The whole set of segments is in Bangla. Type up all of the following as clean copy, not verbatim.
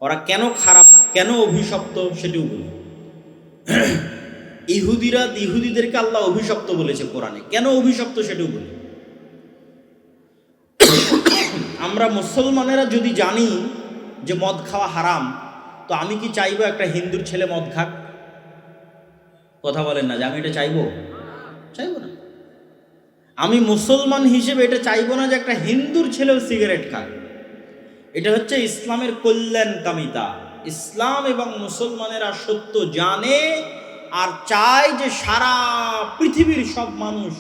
ওরা কেন খারাপ, কেন অভিশপ্ত সেটিও বলি। ইহুদিদেরকে আল্লাহ অভিশপ্ত বলেছে কোরআনে, কেন অভিশপ্ত সেটিও বলি। আমরা মুসলমানেরা যদি জানি যে মদ খাওয়া হারাম, তো আমি কি চাইবো একটা হিন্দুর ছেলে মদ খাক? কথা বলেন না যে আমি এটা চাইবো? চাইবো না। আমি মুসলমান হিসেবে এটা চাইবো না যে একটা হিন্দুর ছেলেও সিগারেট খাক। এটা হচ্ছে ইসলামের কল্যাণকামিতা। ইসলাম এবং মুসলমানেরা সত্য জানে আর চায় যে সারা পৃথিবীর সব মানুষ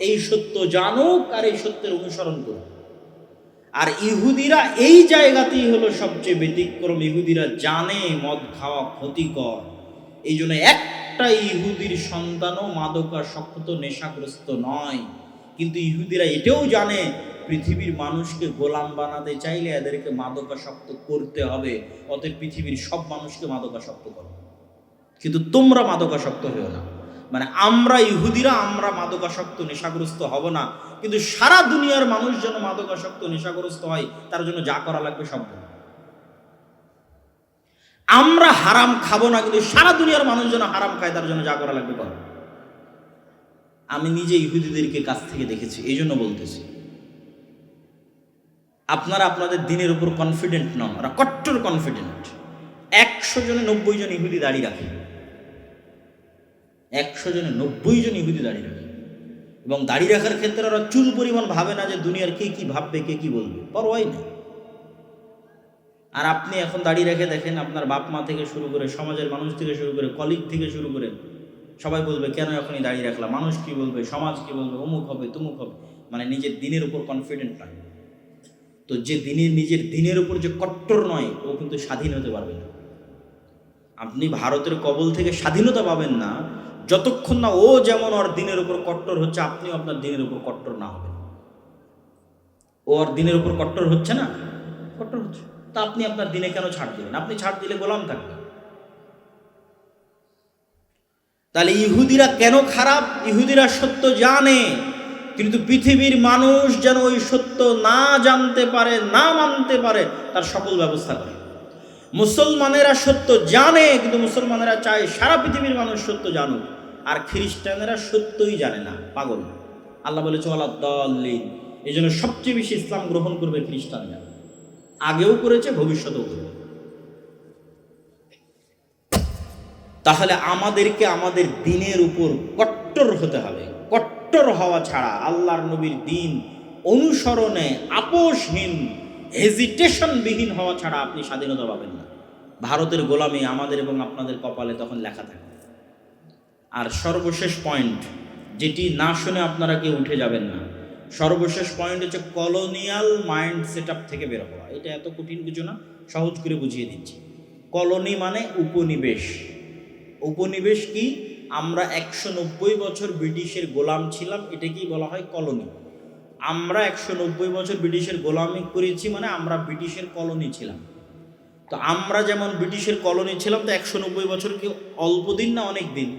এই সত্য জানুক আর এই সত্যের অনুসরণ করুক। আর ইহুদিরা এই জায়গাতেই হলো সবচেয়ে ব্যতিক্রম। ইহুদিরা জানে মদ খাওয়া ক্ষতিকর, এই জন্য একটা ইহুদির সন্তানও মাদকাসক্ত নেশাগ্রস্ত নয়। কিন্তু ইহুদিরা এটাও জানে পৃথিবীর মানুষকে গোলাম বানাতে চাইলে এদেরকে মাদকাসক্ত করতে হবে, অতএব পৃথিবীর সব মানুষকে মাদকাসক্ত করো। কিন্তু তোমরা মাদকাসক্ত হও না। মানে আমরা ইহুদিরা আমরা মাদকাসক্ত নেশাগ্রস্ত হব না, কিন্তু সারা দুনিয়ার মানুষ যেন মাদকাসক্ত নেশাগ্রস্ত হয় তার জন্য যা করা লাগবে সব। আমরা হারাম খাবো না, কিন্তু সারা দুনিয়ার মানুষ যেন হারাম খায় তার জন্য যা করা লাগবে করো। আমি নিজে ইহুদিদেরকে কাছ থেকে দেখেছি, এই জন্য বলতেছি। আপনারা আপনাদের দিনের উপর কনফিডেন্ট নন, ওরা কট্টর কনফিডেন্ট। 100 জনে 90 জন ইহুদি দাঁড়িয়ে রাখে, 100 জনে 90 জন ইহুদি দাঁড়িয়ে রাখে। এবং দাঁড়িয়ে রাখার ক্ষেত্রে ওরা চুল পরিমাণ ভাবে না যে দুনিয়ার কে কি ভাববে, কে কি বলবে, পরোয়াই না। আর আপনি এখন দাঁড়িয়ে রেখে দেখেন, আপনার বাপ মা থেকে শুরু করে সমাজের মানুষ থেকে শুরু করে কলিগ থেকে শুরু করে সবাই বলবে কেন এখনই দাঁড়িয়ে রাখলাম, মানুষ কি বলবে, সমাজ কি বলবে, অমুক হবে তমুক হবে। মানে নিজের দিনের উপর কনফিডেন্ট নয়। তো যে নিজের দিনের উপর যে কট্টর নয়, ও কিন্তু স্বাধীন হতে পারবে না। আপনি ভারতের কবল থেকে স্বাধীনতা পাবেন না যতক্ষণ না ও যেমন ওর দিনের উপর কট্টর হচ্ছে, আপনিও আপনার দিনের উপর কট্টর না হবেন। ও ওর দিনের উপর কট্টর হচ্ছে না, কট্টর হচ্ছে, তা আপনি আপনার দিনে কেন ছাড় দিবেন? আপনি ছাড় দিলে গোলাম থাকবেন। তাহলে ইহুদিরা কেন খারাপ? ইহুদিরা সত্য জানে, কিন্তু পৃথিবীর মানুষ যেন ওই সত্য না জানতে পারে, না মানতে পারে, তার সকল ব্যবস্থা করে। মুসলমানেরা সত্য জানে, কিন্তু মুসলমানেরা চায় সারা পৃথিবীর মানুষ সত্য জানুক। আর খ্রিস্টানেরা সত্যই জানে না, পাগল। আল্লাহ বলেছে ওয়ালা দাল্লিন, এই জন্য সবচেয়ে বেশি ইসলাম গ্রহণ করবে খ্রিস্টানরা, আগেও করেছে, ভবিষ্যতেও করবে। তাহলে আমাদেরকে আমাদের দিনের উপর কট্টর হতে হবে। কট্টর হওয়া ছাড়া আল্লাহর নবীর দিন অনুসরণে আপোষহীন, হেজিটেশনবিহীন হওয়া ছাড়া আপনি স্বাধীনতা পাবেন না। ভারতের গোলামি আমাদের এবং আপনাদের কপালে তখন লেখা থাকে। আর সর্বশেষ পয়েন্ট, যেটি না শুনে আপনারা কেউ উঠে যাবেন না, সর্বশেষ পয়েন্ট হচ্ছে কলোনিয়াল মাইন্ড সেট আপ থেকে বের হওয়া। এটা এত কঠিন কিছু না, সহজ করে বুঝিয়ে দিচ্ছি। কলোনি মানে উপনিবেশ। উপনিবেশ কি? আমরা 190 বছর ব্রিটিশের গোলাম ছিলাম, এটাকেই বলা হয় কলোনি। আমরা 190 বছর ব্রিটিশের গোলামি করেছি, মানে আমরা ব্রিটিশের কলোনি ছিলাম। তো আমরা যেমন ব্রিটিশের কলোনি ছিলাম, তো 190 বছর কি অল্প দিন না অনেক দিন?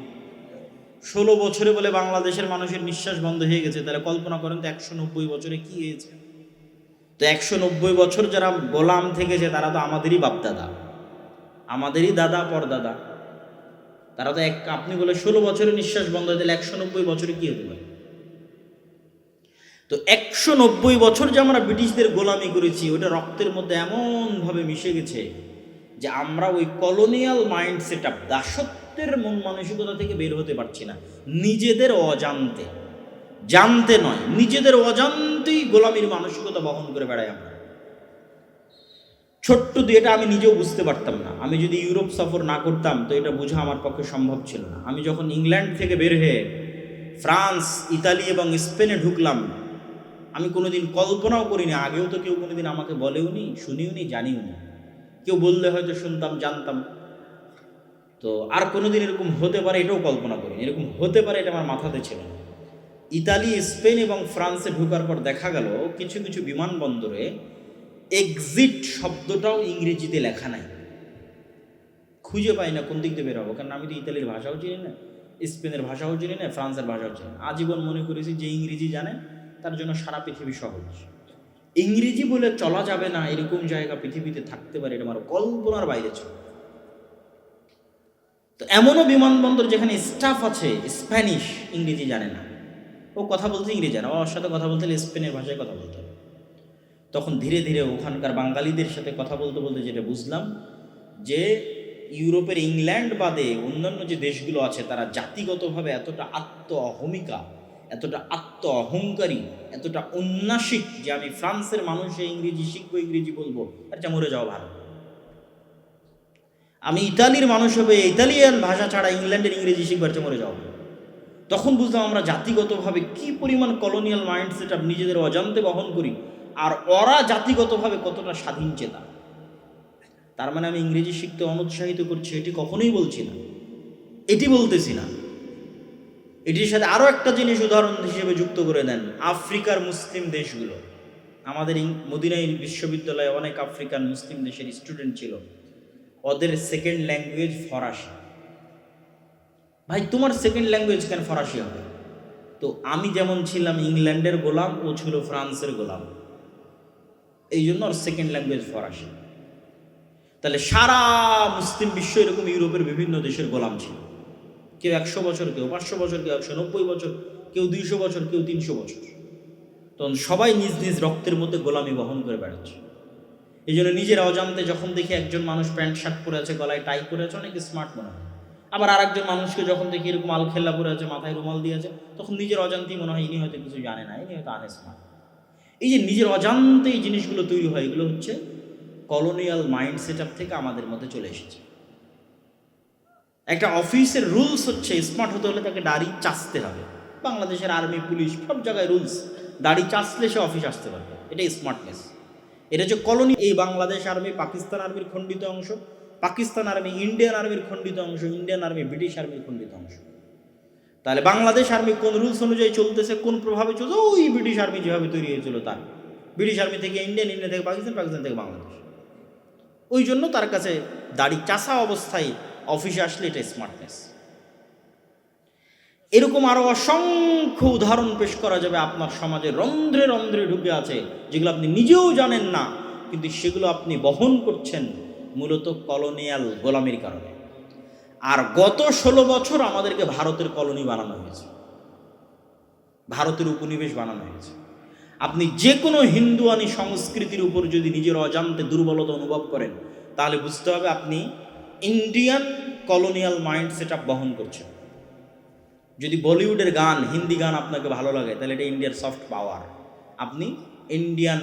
16 বছরে বলে বাংলাদেশের মানুষের নিঃশ্বাস বন্ধ হয়ে গেছে। তাহলে কল্পনা করেন তো 190 বছরে কি হয়েছে। তো 190 বছর যারা গোলাম থেকেছে তারা তো আমাদেরই বাপদাদা, আমাদেরই দাদা পরদাদা। তারা তো আপনি বলে 16 বছরে নিঃশ্বাস বন্ধ হয়ে গেলে 190 বছরে কি হতে পারে? তো 190 বছর যে আমরা ব্রিটিশদের গোলামি করেছি, ওটা রক্তের মধ্যে এমনভাবে মিশে গেছে যে আমরা ওই কলোনিয়াল মাইন্ড সেট আপ, দাসত্বের মন মানসিকতা থেকে বের হতে পারছি না। নিজেদের অজান্তে, জানতে নয়, নিজেদের অজান্তেই গোলামির মানসিকতা বহন করে বেড়াই আমরা। ছোট্ট দিয়ে এটা আমি নিজেও বুঝতে পারতাম না। আমি যদি ইউরোপ সফর না করতাম তো এটা বোঝা আমার পক্ষে সম্ভব ছিল না। আমি যখন ইংল্যান্ড থেকে বের হয়ে ফ্রান্স, ইতালি এবং স্পেনে ঢুকলাম, আমি কোনোদিন কল্পনাও করিনি, আগেও তো কেউ কোনোদিন আমাকে বলেও নি, শুনিও নি, জানিও নি। কেউ বললে হয়তো শুনতাম, জানতাম। তো আর কোনোদিন এরকম হতে পারে এটাও কল্পনা করিনি, এরকম হতে পারে এটা আমার মাথাতে ছিল না। ইতালি, স্পেন এবং ফ্রান্সে ঢোকার পর দেখা গেল কিছু কিছু বিমানবন্দরে এক্সিট শব্দটাও ইংরেজিতে লেখা নাই। খুঁজে পাই না কোন দিক দিয়ে বের হবো, কারণ আমি তো ইতালির ভাষাও চিনি না, স্পেনের ভাষাও চিনি না, ফ্রান্সের ভাষাও চিনি না। আজীবন মনে করেছি যে ইংরেজি জানে তার জন্য সারা পৃথিবী সহজ। ইংরেজি বলে চলা যাবে না এরকম জায়গা পৃথিবীতে থাকতে পারে, এটা আমার কল্পনার বাইরে ছিল। তো এমনও বিমানবন্দর যেখানে স্টাফ আছে স্প্যানিশ, ইংরেজি জানে না, ও কথা বলতে ইংরেজি জানে, ওর সাথে কথা বলতে হলে স্পেনের ভাষায় কথা বলতে হবে। তখন ধীরে ধীরে ওখানকার বাঙালিদের সাথে কথা বলতে বলতে যেটা বুঝলাম যে ইউরোপের ইংল্যান্ড বাদে অন্যান্য যে দেশগুলো আছে তারা জাতিগতভাবে এতটা অহমিকা, এতটা অহংকারী, এতটা উন্নাসিক যে আমি ফ্রান্সের মানুষে ইংরেজি শিখবো, ইংরেজি বলবো, আচ্ছা মরে যাওয়া ভালো। আমি ইতালির মানুষ হবে, ইতালিয়ান ভাষা ছাড়া ইংল্যান্ডের ইংরেজি শিখবার চেয়ে মরে যাওয়া ভালো। তখন বুঝলাম আমরা জাতিগতভাবে কি পরিমাণ কলোনিয়াল মাইন্ডসেট নিজেদের অজান্তে বহন করি, আর ওরা জাতিগতভাবে কতটা স্বাধীন চেতা। তার মানে আমি ইংরেজি শিখতে অনুৎসাহিত করছি এটি কখনোই বলছি না, এটি বলতেছি না। এটির সাথে আরও একটা জিনিস উদাহরণ হিসেবে যুক্ত করে দেন, আফ্রিকার মুসলিম দেশগুলো। আমাদের মদিনাই বিশ্ববিদ্যালয়ে অনেক আফ্রিকান মুসলিম দেশের স্টুডেন্ট ছিল, ওদের সেকেন্ড ল্যাঙ্গুয়েজ ফরাসি। ভাই তোমার সেকেন্ড ল্যাঙ্গুয়েজ কেন ফরাসি হবে? তো আমি যেমন ছিলাম ইংল্যান্ডের গোলাম, ও ছিল ফ্রান্সের গোলাম, এই জন্য ওর সেকেন্ড ল্যাঙ্গুয়েজ ফরাসি। তাহলে সারা মুসলিম বিশ্ব এরকম ইউরোপের বিভিন্ন দেশের গোলাম ছিল, কেউ 100 বছর, কেউ 500 বছর, কেউ 190 বছর, কেউ 200 বছর, কেউ 300 বছর। তখন সবাই নিজ নিজ রক্তের মধ্যে গোলামি বহন করে বেড়াচ্ছে। এই জন্য নিজের অজান্তে যখন দেখি একজন মানুষ প্যান্ট শার্ট পরে আছে, গলায় টাই পরে আছে, অনেক স্মার্ট মনে হয়। আবার আরেকজন মানুষকে যখন দেখি এরকম আলখেল্লা পরে আছে, মাথায় রুমাল দিয়েছে, তখন নিজের অজান্তেই মনে হয় ইনি হয়তো কিছু জানে না, ইনি হয়তো আনস্মার্ট। এই যে নিজের অজান্তে এই জিনিসগুলো তৈরি হয়, এগুলো হচ্ছে কলোনিয়াল মাইন্ড সেট আপ থেকে আমাদের মধ্যে চলে এসেছে। একটা অফিসের রুলস হচ্ছে স্মার্ট হতে হলে তাকে দাড়ি চাচতে হবে। বাংলাদেশের আর্মি, পুলিশ সব জায়গায় রুলস, দাড়ি চাচলে সে অফিস আসতে পারবে, এটাই স্মার্টনেস। এটা হচ্ছে কলোনি। এই বাংলাদেশ আর্মি পাকিস্তান আর্মির খণ্ডিত অংশ, পাকিস্তান আর্মি ইন্ডিয়ান আর্মির খণ্ডিত অংশ, ইন্ডিয়ান আর্মি ব্রিটিশ আর্মির খণ্ডিত অংশ। তাহলে বাংলাদেশ আর্মি কোন রুলস অনুযায়ী চলতেছে, কোন প্রভাবে চলছে, ওই ব্রিটিশ আর্মি যেভাবে তৈরি হয়েছিল তার, ব্রিটিশ আর্মি থেকে ইন্ডিয়ান, ইন্ডিয়া থেকে পাকিস্তান, পাকিস্তান থেকে বাংলাদেশ। ওই জন্য তার কাছে দাড়ি চাষা অবস্থায় অফিসে আসলে এটা স্মার্টনেস। এরকম আরো অসংখ্য উদাহরণ পেশ করা যাবে আপনার সমাজে, রন্ধ্রে রন্ধ্রে ঢুকে আছে, যেগুলো আপনি নিজেও জানেন না, কিন্তু সেগুলো আপনি বহন করছেন মূলত কলোনিয়াল গোলামির কারণে। আর গত 16 বছর আমাদেরকে ভারতের কলোনি বানানো হয়েছে, ভারতের উপনিবেশ বানানো হয়েছে। আপনি যে কোনো হিন্দুয়ানি সংস্কৃতির উপর যদি নিজের অজান্তে দুর্বলতা অনুভব করেন, তাহলে বুঝতে হবে আপনি Indian colonial mind set up বহন করছেন। যদি বলিউডের গান, হিন্দি গান আপনাকে ভালো লাগে, তাহলে এটা ইন্ডিয়ার সফট পাওয়ার। আপনি ইন্ডিয়ান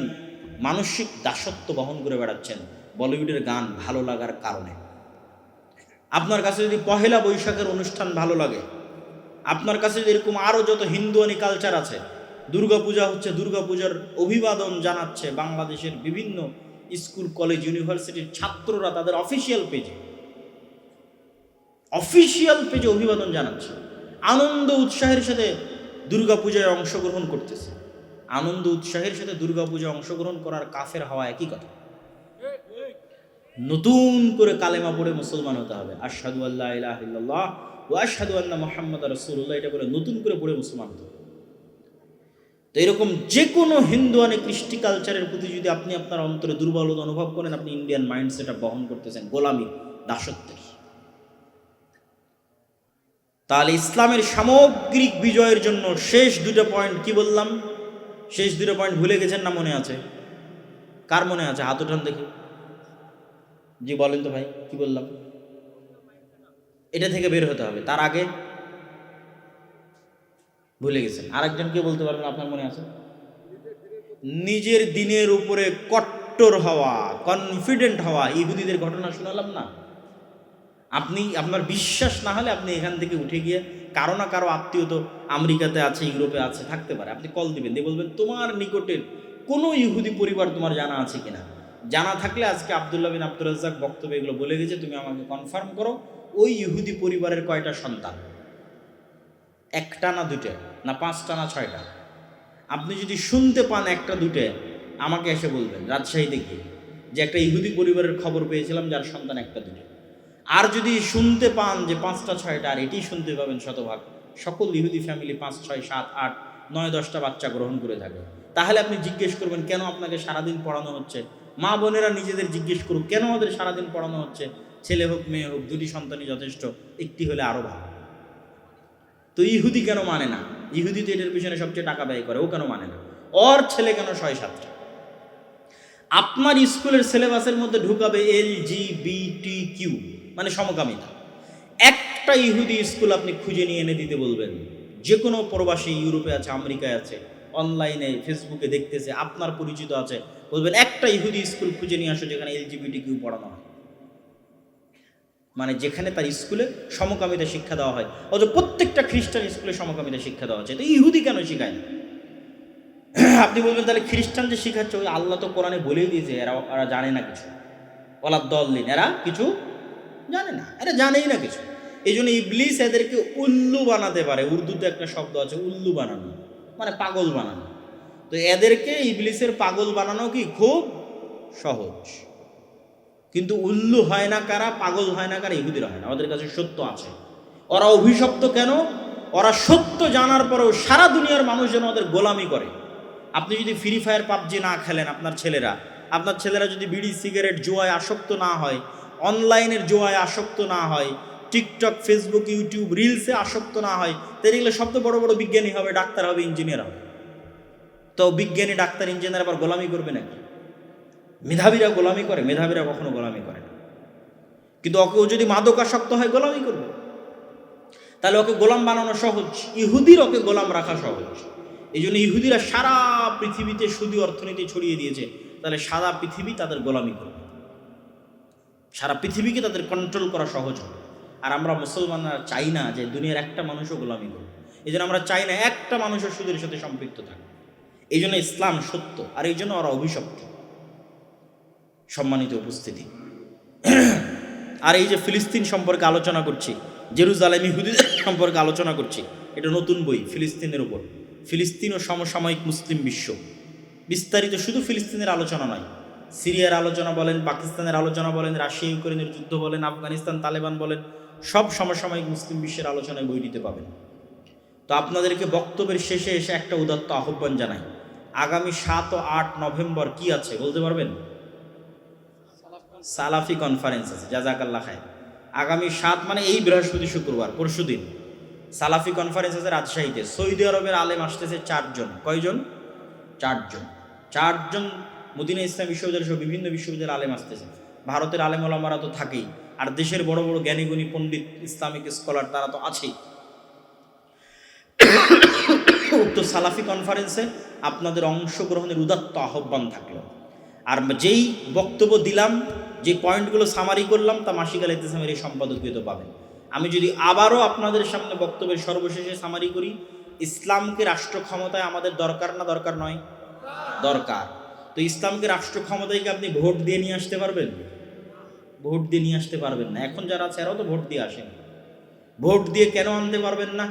মানসিক দাসত্ব বহন করে বেড়াচ্ছেন বলিউডের গান ভালো লাগার কারণে। আপনার কাছে যদি পহেলা বৈশাখের অনুষ্ঠান ভালো লাগে, আপনার কাছে যদি এরকম আরও যত হিন্দুয়ানি কালচার আছে, দুর্গাপূজা হচ্ছে, দুর্গাপূজার অভিবাদন জানাচ্ছে বাংলাদেশের বিভিন্ন স্কুল, কলেজ, ইউনিভার্সিটির ছাত্ররা তাদের অফিসিয়াল পেজে অভিবাদন জানাচ্ছে, আনন্দ উৎসাহের সাথে দুর্গাপূজায় অংশগ্রহণ করতেছে। আনন্দ উৎসাহের সাথে দুর্গাপূজায় অংশগ্রহণ করার কাফের হওয়া একই কথা। নতুন করে কালেমা পড়ে মুসলমান হতে হবে, আশহাদু আল্লা ইলাহা ইল্লাল্লাহ ওয়া আশহাদু আন্না মুহাম্মাদার রাসূলুল্লাহ, এটা বলে নতুন করে পড়ে মুসলমান হতে হবে। তো এরকম যে কোনো হিন্দুয়ানি কৃষ্টি কালচারের প্রতি যদি আপনি আপনার অন্তরে দুর্বলতা অনুভব করেন, আপনি ইন্ডিয়ান মাইন্ড সেট আপ বহন করতেছেন, গোলামি, দাসত্বের। তাহলে ইসলামের সামগ্রিক বিজয়ের জন্য শেষ 2টা পয়েন্ট কি বললাম? শেষ 2টা পয়েন্ট ভুলে গেছেন না? মনে আছে? কার মনে আছে? হাত উঠান দেখি। জি বলেন তো ভাই, কি বললাম? এটা থেকে বের হতে হবে। তার আগে ভুলে গেছেন। আরেকজন কে বলতে পারবেন আপনার মনে আছে? নিজের দিনের উপরে কট্টর হওয়া, কনফিডেন্ট হওয়া। ইহুদিদের ঘটনা শোনালাম না? আপনি আপনার বিশ্বাস না হলে আপনি এখান থেকে উঠে গিয়ে কারো না কারো আত্মীয় তো আমেরিকাতে আছে, ইউরোপে আছে, থাকতে পারে, আপনি কল দিবেন, দিয়ে বলবেন তোমার নিকটের কোনো ইহুদি পরিবার তোমার জানা আছে কিনা। জানা থাকলে আজকে আব্দুল্লাহ বিন আব্দুর রাজ্জাক বক্তব্য এগুলো বলে গেছে, তুমি আমাকে কনফার্ম করো ওই ইহুদি পরিবারের কয়টা সন্তান, 1টা না 2টা না 5টা না 6টা। আপনি যদি শুনতে পান 1টা 2টা, আমাকে এসে বলবেন রাজশাহীতে গিয়ে যে একটা ইহুদি পরিবারের খবর পেয়েছিলাম যার সন্তান 1টা 2টা। আর যদি শুনতে পান যে 5টা 6টা, আর এটি শুনতে পাবেন শতভাগ, সকল ইহুদি ফ্যামিলি 5 6 7 8 9-10টা বাচ্চা গ্রহণ করে থাকে। তাহলে আপনি জিজ্ঞেস করবেন কেন আপনাকে সারাদিন পড়ানো হচ্ছে। মা বোনেরা নিজেদের জিজ্ঞেস করুক কেন আমাদের সারাদিন পড়ানো হচ্ছে। ছেলে হোক মেয়ে হোক, 2টি সন্তানই যথেষ্ট, একটি হলে আরও ভালো। তো ইহুদি কেন মানে না? ইহুদি তো এটার পিছনে সবচেয়ে টাকা ব্যয় করে, ও কেন মানে না? ওর ছেলে কেন 6-7টা? আপনার স্কুলের সিলেবাসের মধ্যে ঢুকাবে LGBTQ, মানে সমকামিতা। একটা ইহুদি স্কুল আপনি খুঁজে নিয়ে এনে দিতে বলবেন। যে কোনো প্রবাসী ইউরোপে আছে, আমেরিকায় আছে, অনলাইনে ফেসবুকে দেখতেছে, আপনার পরিচিত আছে, বলবেন একটা ইহুদি স্কুল খুঁজে নিয়ে আসো যেখানে LGBTQ পড়ানো হয়, মানে যেখানে তার স্কুলে সমকামিতা শিক্ষা দেওয়া হয়। অথচ প্রত্যেকটা খ্রিস্টান স্কুলে সমকামিতা শিক্ষা দেওয়া হচ্ছে, তো ইহুদি কেন শিখায় না? আপনি বলবেন তাহলে খ্রিস্টান যে শিখাচ্ছে, ওই আল্লাহ তো কোরআনে বলেই দিয়েছে এরা জানে না কিছু। ওলা দল্লিন, এরা কিছু জানে না, এরা জানেই না কিছু। এই জন্য ইবলিস এদেরকে উল্লু বানাতে পারে। উর্দুতে একটা শব্দ আছে উল্লু বানানো, মানে পাগল বানানো। তো এদেরকে ইবলিসের পাগল বানানো কি খুব সহজ। কিন্তু উল্লু হয় না কারা, পাগল হয় না কারা? ইহুদিরা হয় না। ওদের কাছে সত্য আছে। ওরা অভিশপ্ত কেন? ওরা সত্য জানার পরেও সারা দুনিয়ার মানুষ যেন ওদের গোলামি করে। আপনি যদি ফ্রি ফায়ার পাবজি না খেলেন, আপনার ছেলেরা যদি বিড়ি সিগারেট জুয়ায় আসক্ত না হয়, অনলাইনের জুয়ায় আসক্ত না হয়, টিকটক ফেসবুক ইউটিউব রিলসে আসক্ত না হয়, তাহলে এগুলো সব তো বড় বড় বিজ্ঞানী হবে, ডাক্তার হবে, ইঞ্জিনিয়ার হবে। তো বিজ্ঞানী ডাক্তার ইঞ্জিনিয়ার আবার গোলামি করবে নাকি? মেধাবীরা গোলামি করে? মেধাবীরা কখনো গোলামি করে না। কিন্তু ওকে যদি মাদকাসক্ত হয় গোলামি করবে। তাহলে ওকে গোলাম বানানো সহজ, ইহুদির ওকে গোলাম রাখা সহজ। এই জন্য ইহুদিরা সারা পৃথিবীতে সুদী অর্থনীতি ছড়িয়ে দিয়েছে। তাহলে সারা পৃথিবী তাদের গোলামি করবে, সারা পৃথিবীকে তাদের কন্ট্রোল করা সহজ হবে। আর আমরা মুসলমানরা চাই না যে দুনিয়ার একটা মানুষও গোলামি করবে। এই জন্য আমরা চাই না একটা মানুষের সুদের সাথে সম্পৃক্ত থাকে। এই জন্য ইসলাম সত্য, আর এই জন্য ওরা অভিশপ্ত। সম্মানিত উপস্থিতি, আর এই যে ফিলিস্তিন সম্পর্কে আলোচনা করছি, জেরুজালেম ইহুদিদের সম্পর্কে আলোচনা করছি, এটা নতুন বই ফিলিস্তিনের উপর, ফিলিস্তিন ও সমসাময়িক মুসলিম বিশ্ব। বিস্তারিত শুধু ফিলিস্তিনের আলোচনা নয়, সিরিয়ার আলোচনা বলেন, পাকিস্তানের আলোচনা বলেন, রাশিয়া ইউক্রেনের যুদ্ধ বলেন, আফগানিস্তান তালেবান বলেন, সব সমসাময়িক মুসলিম বিশ্বের আলোচনায় বইটিতে পাবেন। তো আপনাদেরকে বক্তব্যের শেষে এসে একটা উদাত্ত আহ্বান জানাই। আগামী 7 ও 8 নভেম্বর কি আছে বলতে পারবেন? সালাফি কনফারেন্স আছে, জাজাকাল্লাহ খায়। আগামী 7 মানে এই বৃহস্পতি শুক্রবার পরশুদিন সালাফি কনফারেন্স আছে রাজশাহীতে। সৌদি আরবের আলেম আসতেছে 4 জন। কয়জন? 4 জন। মদিনা ইসলাম বিশ্ববিদ্যালয় সহ বিভিন্ন বিশ্ববিদ্যালয়ের আলেম আসতেছে। ভারতের আলেম ওলামারা তো থাকেই, আর দেশের বড় বড় জ্ঞানীগুণী পণ্ডিত ইসলামিক স্কলার তারা তো আছেই। উক্ত সালাফি কনফারেন্সে আপনাদের অংশগ্রহণের উদাত্ত আহ্বান থাকলো। আর যেই বক্তব্য দিলাম, যে পয়েন্টগুলো সামারি করলাম, তা মাসিক আল ইতিসামের এই সম্পাদকীয়তে পাবেন। আমি যদি আবারও আপনাদের সামনে বক্তব্যের সর্বশেষে সামারি করি, ইসলামকে রাষ্ট্র ক্ষমতায় আমাদের দরকার না দরকার নয়? দরকার। তো ইসলামকে রাষ্ট্র ক্ষমতায় কি আপনি ভোট দিয়ে নিয়ে আসতে পারবেন? ভোট দিয়ে নিয়ে আসতে পারবেন না। এখন যারা আছে এরাও তো ভোট দিয়ে আসেন। ভোট দিয়ে কেন আনতে পারবেন না?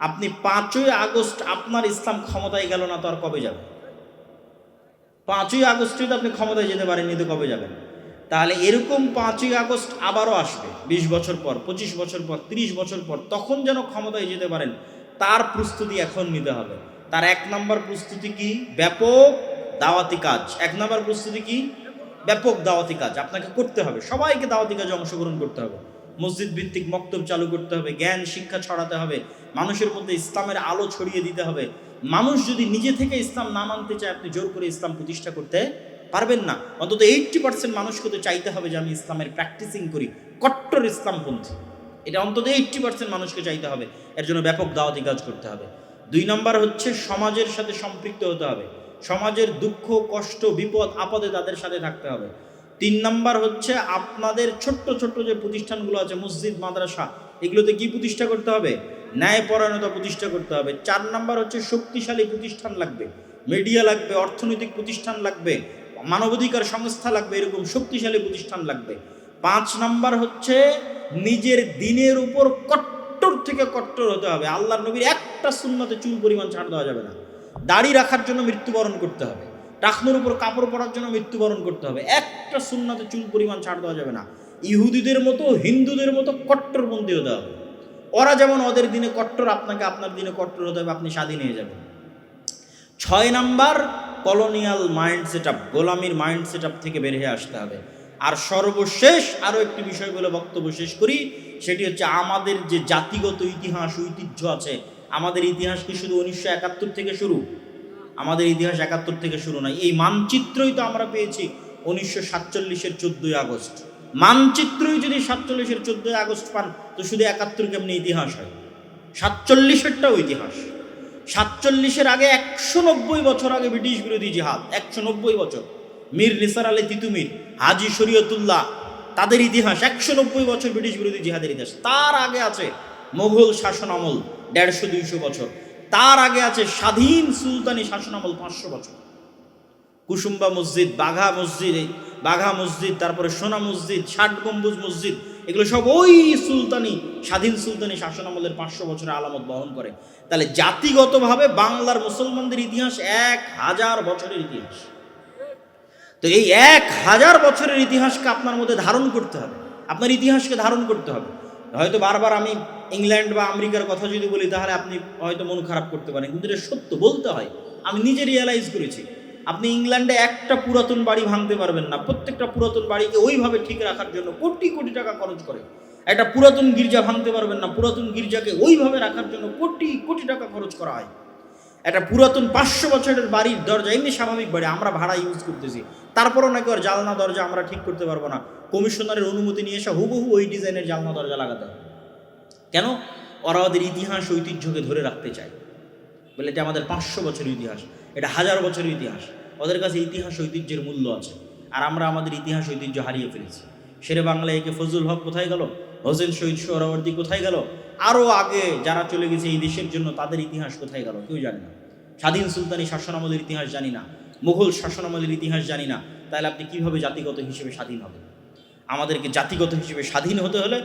আপনি 5ই আগস্ট আপনার ইসলাম ক্ষমতায় গেল না, তো আর কবে যাবে? 5ই আগস্টে তো আপনি ক্ষমতায় যেতে পারেননি, তো কবে যাবেন? তাহলে এরকম 5ই আগস্ট আবারও আসবে 20 বছর পর, 25 বছর পর, 30 বছর পর, তখন যেন ক্ষমতায় যেতে পারেন তার প্রস্তুতি এখন নিতে হবে। তার 1 নম্বর প্রস্তুতি কি? ব্যাপক দাওয়াতি কাজ। 1 নম্বর প্রস্তুতি কি? ব্যাপক দাওয়াতি কাজ আপনাকে করতে হবে। সবাইকে দাওয়াতি কাজে অংশগ্রহণ করতে হবে। মসজিদ ভিত্তিক মক্তব চালু করতে হবে, জ্ঞান শিক্ষা ছড়াতে হবে, মানুষের মধ্যে ইসলামের আলো ছড়িয়ে দিতে হবে। মানুষ যদি নিজে থেকে ইসলাম না মানতে চায়, আপনি জোর করে ইসলাম প্রতিষ্ঠা করতে পারবেন না। অন্তত 80% মানুষকে তো চাইতে হবে যে আমি ইসলামের প্র্যাকটিসিং করি, কট্টর ইসলামপন্থী। এটা অন্তত 80% মানুষকে চাইতে হবে। এর জন্য ব্যাপক দাওয়াতি কাজ করতে হবে। 2 নম্বর হচ্ছে সমাজের সাথে সম্পৃক্ত হতে হবে। সমাজের দুঃখ কষ্ট বিপদ আপদে তাদের সাথে থাকতে হবে। 3 নম্বর হচ্ছে আপনাদের ছোট্ট ছোট্ট যে প্রতিষ্ঠানগুলো আছে, মসজিদ মাদ্রাসা, এগুলোতে কি প্রতিষ্ঠা করতে হবে? ন্যায়পরায়ণতা প্রতিষ্ঠা করতে হবে। 4 নম্বর হচ্ছে শক্তিশালী প্রতিষ্ঠান লাগবে, মিডিয়া লাগবে, অর্থনৈতিক প্রতিষ্ঠান লাগবে, মানবাধিকার সংস্থা লাগবে, এরকম শক্তিশালী প্রতিষ্ঠান লাগবে। 5 নম্বর হচ্ছে নিজের দিনের উপর কট্টর থেকে কট্টর হতে হবে। আল্লাহর নবীর একটা সুন্নতে চুল পরিমাণ ছাড় দেওয়া যাবে না। দাড়ি রাখার জন্য মৃত্যুবরণ করতে হবে, টাকনুর উপর কাপড় পরার জন্য মৃত্যুবরণ করতে হবে, একটা সুন্নতে চুল পরিমাণ ছাড় দেওয়া যাবে না। ইহুদিদের মতো হিন্দুদের মতো কট্টরপন্থী হতে হবে। ওরা যেমন ওদের দিনে কট্টর, আপনাকে আপনার দিনে কট্টর হতে হবে, আপনি স্বাধীন হয়ে যাবেন। 6 number, colonial mind set up, গোলামির মাইন্ড সেট আপ থেকে বের হয়ে আসতে হবে। আর সর্বশেষ আরও একটি বিষয় বলে বক্তব্য শেষ করি, সেটি হচ্ছে আমাদের যে জাতিগত ইতিহাস ঐতিহ্য আছে। আমাদের ইতিহাস কি শুধু 1971 থেকে শুরু? আমাদের ইতিহাস 71 থেকে শুরু নয়। এই মানচিত্রই তো আমরা পেয়েছি 1947-এর 14ই আগস্ট। মানচিত্রই যদি 47-এর 14ই আগস্ট পান, তো শুধু 71 কেমনি ইতিহাস হয়? 47-এরটাও ইতিহাস। 47-এর আগে 190 বছর আগে ব্রিটিশ বিরোধী জিহাদ, 190 বছর। মীর নিসার আলী তিতুমির, হাজি শরীয়তুল্লাহ, তাদের ইতিহাস 190 বছর ব্রিটিশ বিরোধী জিহাদের ইতিহাস। তার আগে আছে মোগল শাসন আমল 150-200 বছর। তার আগে আছে স্বাধীন সুলতানি শাসন আমল 500 বছর। কুসুম্বা মসজিদ, বাঘা মসজিদ, তারপরে সোনা মসজিদ, 60 গম্বুজ মসজিদ, এগুলো সব ওই সুলতানি, স্বাধীন সুলতানি শাসন আমলের 500 বছরের আলামত বহন করে। তাহলে জাতিগতভাবে বাংলার মুসলমানদের ইতিহাস 1000 বছরের ইতিহাস। তো এই 1000 বছরের ইতিহাসকে আপনার মধ্যে ধারণ করতে হবে, আপনার ইতিহাসকে ধারণ করতে হবে। হয়তো বারবার আমি ইংল্যান্ড বা আমেরিকার কথা যদি বলি, তাহলে আপনি হয়তো মন খারাপ করতে পারেন, কিন্তু এটা সত্য, বলতে হয়। আমি নিজে রিয়েলাইজ করেছি, আপনি ইংল্যান্ডে একটা পুরাতন বাড়ি ভাঙতে পারবেন না। প্রত্যেকটা পুরাতন বাড়িকে ওইভাবে ঠিক রাখার জন্য কোটি কোটি টাকা খরচ করে। একটা পুরাতন গির্জা ভাঙতে পারবেন না, পুরাতন গির্জাকে ওইভাবে রাখার জন্য কোটি কোটি টাকা খরচ করা হয়। একটা পুরাতন 500 বছরের বাড়ির দরজা, এমনি স্বাভাবিক বাড়ি, আমরা ভাড়া ইউজ করতেছি, তারপরও নাকি ওর জালনা দরজা আমরা ঠিক করতে পারবো না। কমিশনারের অনুমতি নিয়ে এসে হুবহু ওই ডিজাইনের জালনা দরজা লাগাতে হবে। কেন? ওরা ওদের ইতিহাস ঐতিহ্যকে ধরে রাখতে চায়, বলে এটা আমাদের 500 বছরের ইতিহাস, এটা 1000 বছরের ইতিহাস। ওদের কাছে ইতিহাস ঐতিহ্যের মূল্য আছে, আর আমরা আমাদের ইতিহাস ঐতিহ্য হারিয়ে ফেলেছি। শেরে বাংলা একে ফজলুল হক কোথায় গেল? হোসেন শহীদ সোহরাওয়ার্দী কোথায় গেল? আরও আগে যারা চলে গেছে এই দেশের জন্য, তাদের ইতিহাস কোথায় গেল? কেউ জানে না। স্বাধীন সুলতানি শাসন আমলের ইতিহাস জানি না, মুঘল শাসন আমলের ইতিহাস জানি না। তাহলে আপনি কীভাবে জাতিগত হিসেবে স্বাধীন হবেন? আমাদেরকে জাতিগত হিসেবে স্বাধীন হতে হলে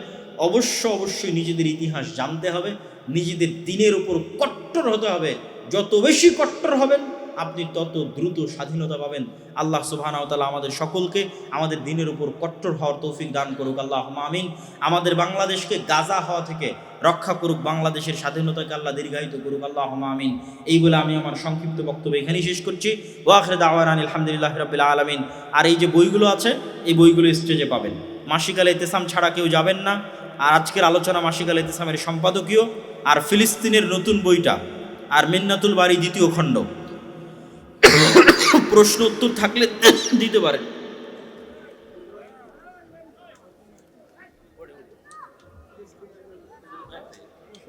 অবশ্যই নিজেদের ইতিহাস জানতে হবে, নিজেদের দিনের উপর কট্টর হতে হবে। যত বেশি কট্টর হবেন, আপনি তত দ্রুত স্বাধীনতা পাবেন। আল্লাহ সুবহানাহু ওয়া তাআলা আমাদের সকলকে আমাদের দিনের উপর কট্টর হওয়ার তৌফিক দান করুক, আল্লাহুম্মা আমিন। আমাদের বাংলাদেশকে গাজা হওয়া থেকে রক্ষা করুক, বাংলাদেশের স্বাধীনতাকে আল্লাহ দীর্ঘায়িত করুক, আল্লাহুম্মা আমিন। এই বলে আমি আমার সংক্ষিপ্ত বক্তব্য এখানেই শেষ করছি। ওয়া আখিরু দাওয়ানা আলহামদুলিল্লাহি রাব্বিল আলামিন। আর এই যে বইগুলো আছে, এই বইগুলো স্টেজে পাবেন। মাসিক আল ইতিসাম ছাড়া কেউ যাবেন না। আর আজকের আলোচনা মাসিক আল ইতিসামের সম্পাদকীয়, আর ফিলিস্তিনের নতুন বইটা, আর মিন্নাতুল বারী 2য় খণ্ড। প্রশ্ন উত্তর থাকলে দিতে পারেন।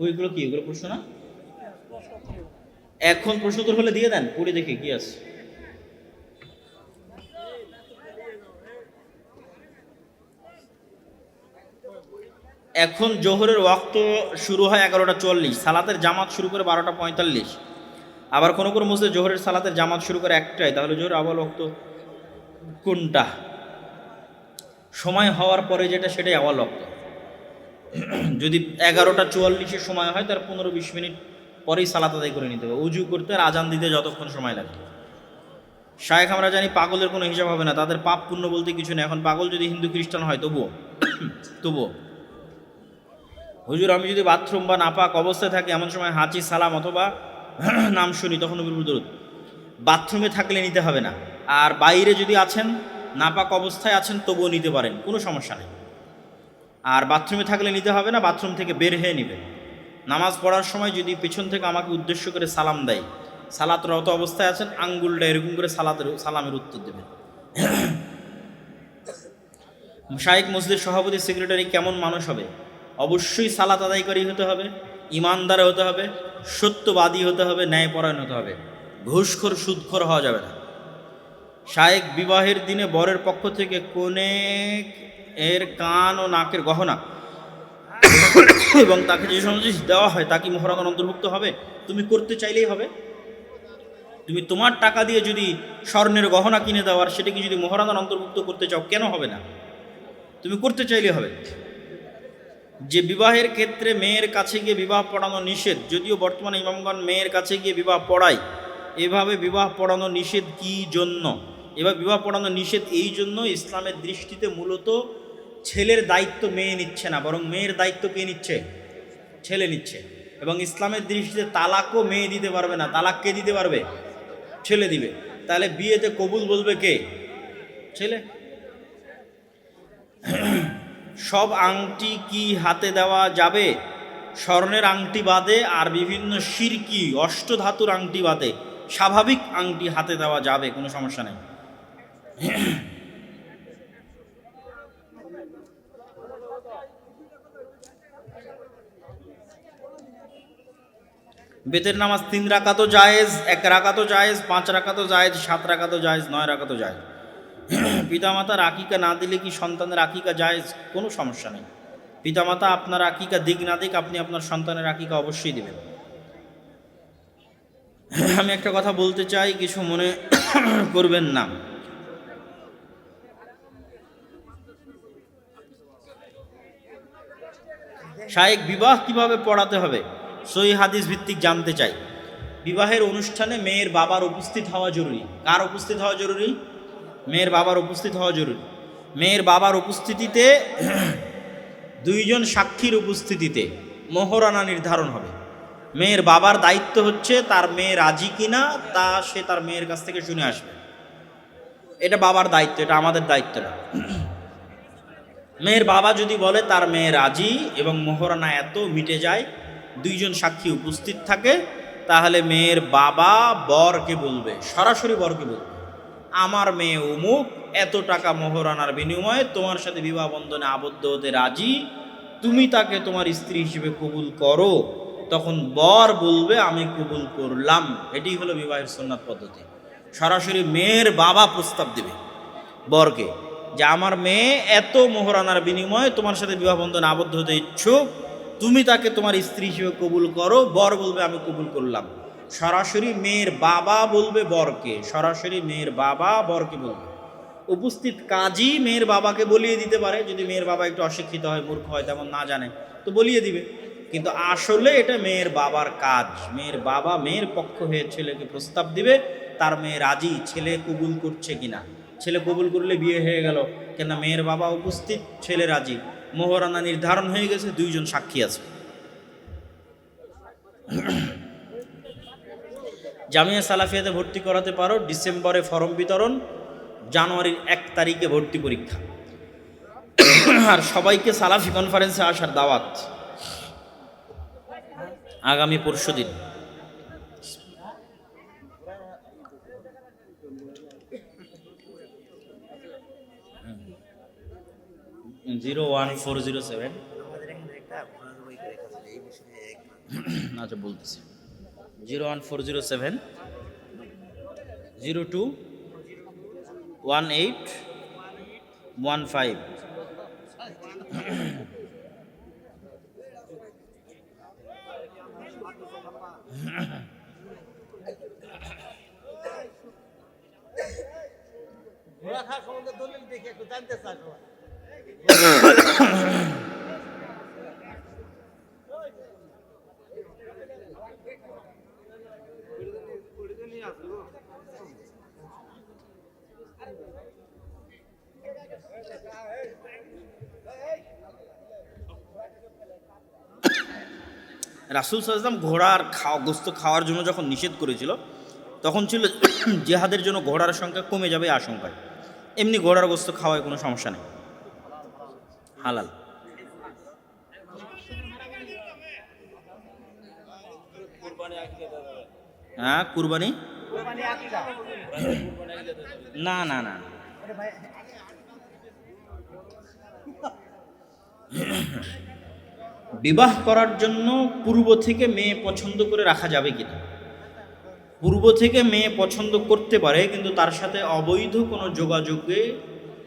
ওইগুলো কি, এগুলো প্রশ্ন না? এখন প্রশ্ন উত্তর হলে দিয়ে দেন, পড়ে দেখে কি আছে। এখন জোহরের ওয়াক্ত শুরু হয় 11:40, সালাতের জামাত শুরু করে 12:45। আবার কোনো কোনো মসজিদে জোহরের সালাতের জামাত শুরু করে 1টায়। তাহলে জোহর আওয়াল ওয়াক্ত কোনটা? সময় হওয়ার পরে যেটা, সেটাই আওয়াল ওয়াক্ত। যদি 11:44-এর সময় হয়, তার 15-20 মিনিট পরেই সালাত আদায় করে নিতে হবে। উজু করতে আর আজান দিতে যতক্ষণ সময় লাগে। শায়েখ আমরা জানি পাগলের কোনো হিসাব হবে না, তাদের পাপ পুণ্য বলতে কিছু নেই। এখন পাগল যদি হিন্দু খ্রিস্টান হয়, তবুও হুজুর আমি যদি বাথরুম বা নাপাক অবস্থায় থাকি, এমন সময় হাঁচি, সালাম অথবা নাম শুনি, তখন নবীর দরুদ। বাথরুমে থাকলে নিতে হবে না। আর বাইরে যদি আছেন, নাপাক অবস্থায় আছেন, তবুও নিতে পারেন, কোনো সমস্যা নেই। আর বাথরুমে থাকলে নিতে হবে না, বাথরুম থেকে বের হয়ে নেবেন। নামাজ পড়ার সময় যদি পেছন থেকে আমাকে উদ্দেশ্য করে সালাম দেয়, সালাতরত অবস্থায় আছেন, আঙ্গুলটা এরকম করে সালামের উত্তর দেবেন। শায়েখ মসজিদের সভাপতি সেক্রেটারি কেমন মানুষ হবে? অবশ্যই সালাত আদায়কারী হতে হবে, ইমানদার হতে হবে, সত্যবাদী হতে হবে, ন্যায়পরায়ণ হতে হবে। ঘুষখোর সুদখোর হওয়া যাবে না। শায়েখ বিবাহের দিনে বরের পক্ষ থেকে কনে এর কান ও নাকের গহনা এবং তাকে যে সমস্ত দেওয়া হয়, তা কি মোহরানার অন্তর্ভুক্ত হবে? তুমি করতে চাইলেই হবে। তুমি তোমার টাকা দিয়ে যদি স্বর্ণের গহনা কিনে দাও, আর সেটাকে যদি মোহরানার অন্তর্ভুক্ত করতে চাও, কেন হবে না? তুমি করতে চাইলেই হবে। যে বিবাহের ক্ষেত্রে মেয়ের কাছে গিয়ে বিবাহ পড়ানো নিষেধ, যদিও বর্তমানে ইমামগণ মেয়ের কাছে গিয়ে বিবাহ পড়ায়, এভাবে বিবাহ পড়ানো নিষেধ কি জন্য? এভাবে বিবাহ পড়ানো নিষেধ এই জন্য, ইসলামের দৃষ্টিতে মূলত ছেলের দায়িত্ব মেয়ে নিচ্ছে না, বরং মেয়ের দায়িত্ব কে নিচ্ছে? ছেলে নিচ্ছে। এবং ইসলামের দৃষ্টিতে তালাকও মেয়ে দিতে পারবে না। তালাক কে দিতে পারবে? ছেলে দিবে। তাহলে বিয়েতে কবুল বলবে কে? ছেলে। সব আংটি কি হাতে দেওয়া যাবে? স্বর্ণের আংটি বাদে আর বিভিন্ন শিরকি অষ্টধাতুর আংটি বাদে স্বাভাবিক আংটি হাতে দেওয়া যাবে, কোনো সমস্যা নেই। বেতের নামাজ 3 রাকাতও জায়েজ, 1 রাকাতও জায়েজ, 5 রাকাতও জায়েজ, 7 রাকাতও জায়েজ, 9 রাকাতও জায়েজ। পিতামাতার আকিকা না দিলে কি সন্তানের আকিকা জায়েজ? কোনো সমস্যা নেই। পিতামাতা আপনার আকিকা দিক না দিক, আপনি আপনার সন্তানের আকিকা অবশ্যই দিবেন। আমি একটা কথা বলতে চাই, কিছু মনে করবেন না। শায়েখ, বিবাহ কিভাবে পড়াতে হবে সহিহ হাদিস ভিত্তিক জানতে চাই। বিবাহের অনুষ্ঠানে মেয়ের বাবার উপস্থিত হওয়া জরুরি। কার উপস্থিত হওয়া জরুরি? মেয়ের বাবার উপস্থিত হওয়া জরুরি। মেয়ের বাবার উপস্থিতিতে, দুইজন সাক্ষীর উপস্থিতিতে মোহরানা নির্ধারণ হবে। মেয়ের বাবার দায়িত্ব হচ্ছে তার মেয়ে রাজি কিনা তা সে তার মেয়ের কাছ থেকে শুনে আসবে। এটা বাবার দায়িত্ব, এটা আমাদের দায়িত্ব না। মেয়ের বাবা যদি বলে তার মেয়ে রাজি এবং মোহরানা এত মিটে যায়, দুইজন সাক্ষী উপস্থিত থাকে, তাহলে মেয়ের বাবা বরকে বলবে, সরাসরি বরকে বলবে, আমার মেয়ে অমুক এত টাকা মোহরানার বিনিময়ে তোমার সাথে বিবাহ বন্ধনে আবদ্ধ হতে রাজি, তুমি তাকে তোমার স্ত্রী হিসেবে কবুল করো। তখন বর বলবে আমি কবুল করলাম। এটি হলো বিবাহের সুন্নাত পদ্ধতি। সরাসরি মেয়ের বাবা প্রস্তাব দেবে বরকে যে আমার মেয়ে এত মোহরানার বিনিময়ে তোমার সাথে বিবাহ বন্ধনে আবদ্ধ হতে ইচ্ছুক, তুমি তাকে তোমার স্ত্রী হিসেবে কবুল করো। বর বলবে আমি কবুল করলাম। সরাসরি মেয়ের বাবা বলবে বরকে, সরাসরি মেয়ের বাবা বরকে বলবে। উপস্থিত কাজী মেয়ের বাবাকে বলিয়ে দিতে পারে, যদি মেয়ের বাবা একটু অশিক্ষিত হয়, মূর্খ হয়, তেমন না জানে, তো বলিয়ে দিবে। কিন্তু আসলে এটা মেয়ের বাবার কাজ। মেয়ের বাবা মেয়ের পক্ষ হয়ে ছেলেকে প্রস্তাব দিবে, তার মেয়ে রাজি, ছেলে কবুল করছে কিনা। ছেলে কবুল করলে বিয়ে হয়ে গেল, কেন মেয়ের বাবা উপস্থিত, ছেলে রাজি, মোহরানা নির্ধারণ হয়ে গেছে, দুইজন সাক্ষী আছে। জামিয়া সালাফিয়াতে ভর্তি করাতে পারো। ডিসেম্বরে ফর্ম বিতরণ, জানুয়ারির 1 তারিখে ভর্তি পরীক্ষা। আর সবাইকে সালাফি কনফারেন্সে আসার দাওয়াত আগামী পরশুদিন। 01407। আচ্ছা বলতেছি, 01407 021815। রাসূল সাল্লাল্লাহু আলাইহি ওয়াসাল্লাম ঘোড়ার গোস্ত খাওয়ার জন্য যখন নিষেধ করেছিল, তখন ছিল জিহাদের জন্য ঘোড়ার সংখ্যা কমে যাবে আশঙ্কায়। এমনি ঘোড়ার গোস্ত খাওয়ায় কোনো সমস্যা নেই, হালাল। হ্যাঁ, কুরবানি না না না, বিবাহ করার জন্য পূর্ব থেকে মেয়ে পছন্দ করে রাখা যাবে কিনা? পূর্ব থেকে মেয়ে পছন্দ করতে পারে, কিন্তু তার সাথে অবৈধ কোনো যোগাযোগে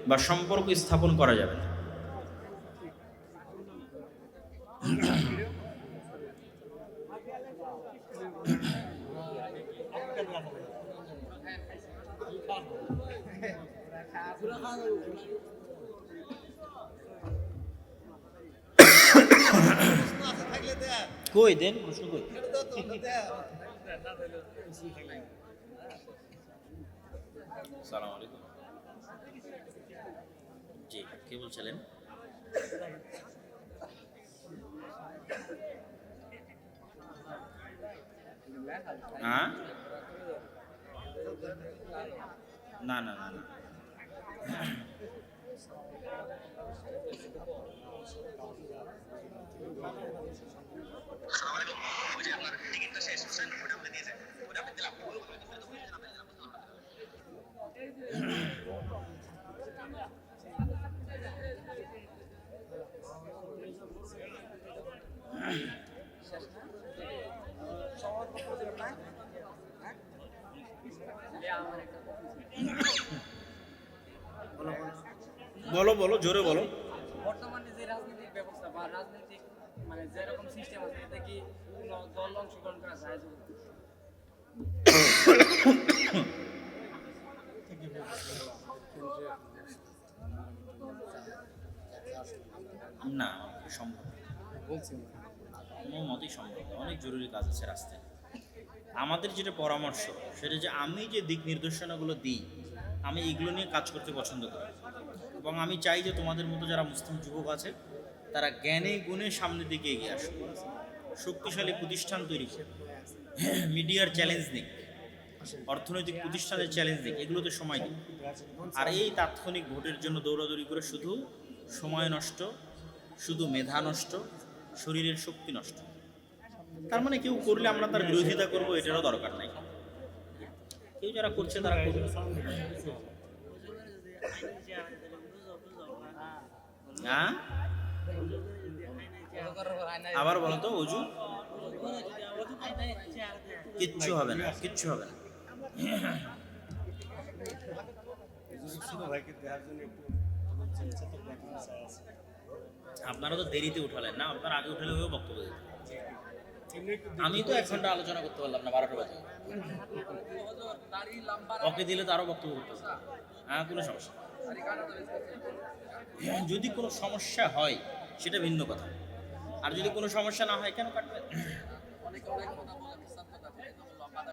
বা সম্পর্ক স্থাপন করা যাবে না। কই দেন প্রশ্ন কই? সালাম আলাইকুম। জি, কে বলছিলেন? হ্যাঁ, না না না না। বলো বলো, জোরে বলো। বর্তমানে যে রাজনৈতিক ব্যবস্থা বা রাজনৈতিক মানে যেরকম সিস্টেম আছে, এতে কি কোনো দল অংশগ্রহণ করা যায়? না, সম্ভব কোনো মতেই সম্ভব না। অনেক জরুরি কাজ আছে রাস্তায়। আমাদের যেটা পরামর্শ সেটা যে আমি যে দিক নির্দেশনাগুলো দিই, আমি এগুলো নিয়ে কাজ করতে পছন্দ করি এবং আমি চাই যে তোমাদের মতো যারা মুসলিম যুবক আছে তারা জ্ঞানে গুণে সামনের দিকে এগিয়ে আসুক, শক্তিশালী প্রতিষ্ঠান তৈরি করুক, মিডিয়ার চ্যালেঞ্জ নিক, অর্থনৈতিক প্রতিষ্ঠানের চ্যালেঞ্জ নিক, এগুলোতে সময় দিক। আর এই তাৎক্ষণিক ভোটের জন্য দৌড়াদৌড়ি করে শুধু সময় নষ্ট, শুধু মেধা নষ্ট, শরীরের শক্তি নষ্ট। তার মানে কেউ করলে আমরা তার বিরোধিতা করবো, এটারও দরকার নাই। কেউ যারা করছে তারা করবে। হ্যাঁ, আবার বলো তো। অজু কিচ্ছু হবে না, কিচ্ছু হবে না। আপনারা তো দেরিতে উঠালেন না, আপনারা আগে উঠালে ওই বক্তব্য দিতেন। আমি তো 1 ঘন্টা আলোচনা করতে পারলাম না 12টা বাজে। ওকে দিলে তো আরো বক্তব্য করতে হবে। হ্যাঁ, কোনো সমস্যা। যদি কোনো সমস্যা হয় সেটা ভিন্ন কথা, আর যদি কোনো সমস্যা না হয় কেন কাটবে?